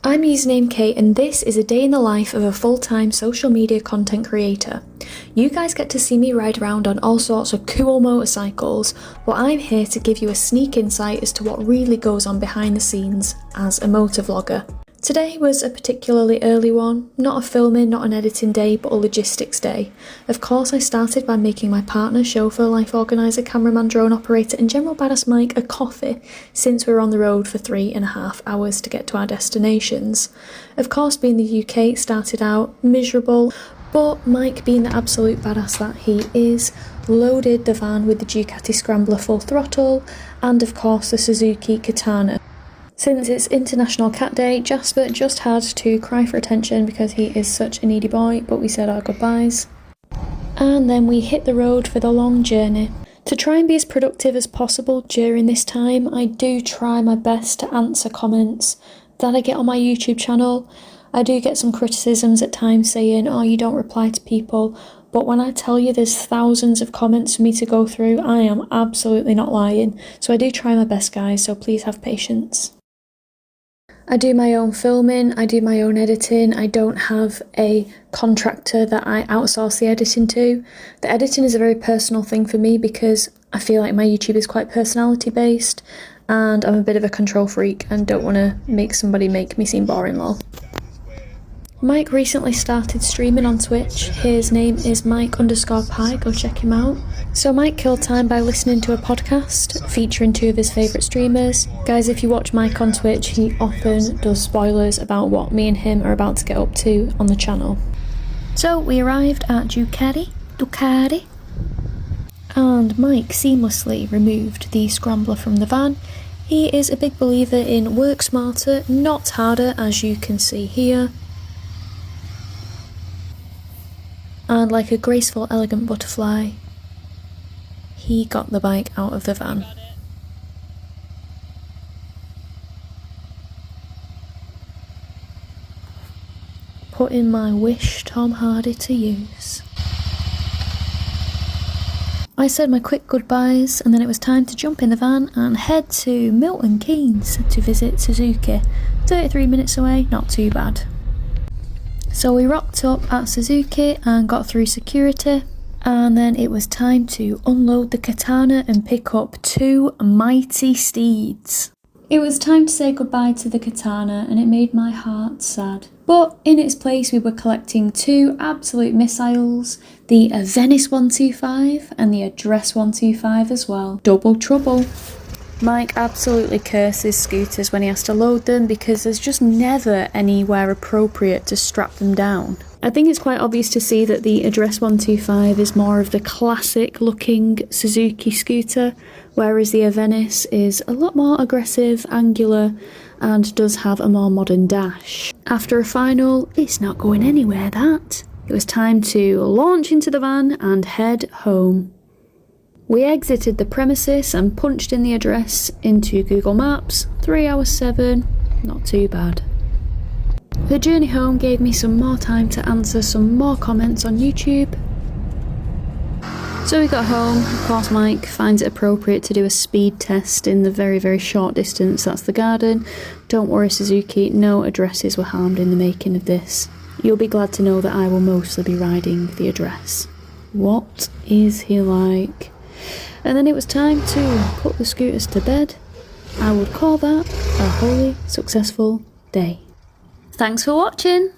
I'm Usernamekate and this is a day in the life of a full-time social media content creator. You guys get to see me ride around on all sorts of cool motorcycles, but I'm here to give you a sneak insight as to what really goes on behind the scenes as a motovlogger. Today was a particularly early one, not a filming, not an editing day, but a logistics day. Of course I started by making my partner, chauffeur, life organiser, cameraman, drone operator and general badass Mike a coffee, since we were on the road for 3.5 hours to get to our destinations. Of course, being the UK, it started out miserable, but Mike, being the absolute badass that he is, loaded the van with the Ducati Scrambler full throttle and of course the Suzuki Katana. Since it's International Cat Day, Jasper just had to cry for attention because he is such a needy boy, but we said our goodbyes. And then we hit the road for the long journey. To try and be as productive as possible during this time, I do try my best to answer comments that I get on my YouTube channel. I do get some criticisms at times saying, oh, you don't reply to people. But when I tell you there's thousands of comments for me to go through, I am absolutely not lying. So I do try my best, guys, so please have patience. I do my own filming, I do my own editing. I don't have a contractor that I outsource the editing to. The editing is a very personal thing for me because I feel like my YouTube is quite personality based and I'm a bit of a control freak and don't want to make somebody make me seem boring, lol. Mike recently started streaming on Twitch. His name is Mike_Pie, go check him out. So Mike killed time by listening to a podcast featuring 2 of his favourite streamers. Guys, if you watch Mike on Twitch, he often does spoilers about what me and him are about to get up to on the channel. So we arrived at Ducati, and Mike seamlessly removed the scrambler from the van. He is a big believer in work smarter, not harder, as you can see here. And like a graceful, elegant butterfly, he got the bike out of the van. Putting my wish Tom Hardy to use. I said my quick goodbyes and then it was time to jump in the van and head to Milton Keynes to visit Suzuki. 33 minutes away, not too bad. So we rocked up at Suzuki and got through security, and then it was time to unload the Katana and pick up 2 mighty steeds. It was time to say goodbye to the Katana and it made my heart sad. But in its place we were collecting 2 absolute missiles, the Venice 125 and the Address 125 as well. Double trouble. Mike absolutely curses scooters when he has to load them because there's just never anywhere appropriate to strap them down. I think it's quite obvious to see that the Address 125 is more of the classic looking Suzuki scooter, whereas the Venice is a lot more aggressive, angular, and does have a more modern dash. After a final, it's not going anywhere that, it was time to launch into the van and head home. We exited the premises and punched in the address into Google Maps. 3 hours 7, not too bad. The journey home gave me some more time to answer some more comments on YouTube. So we got home. Of course Mike finds it appropriate to do a speed test in the very, very short distance. That's the garden. Don't worry Suzuki, no addresses were harmed in the making of this. You'll be glad to know that I will mostly be riding the address. What is he like? And then it was time to put the scooters to bed. I would call that a wholly successful day. Thanks for watching!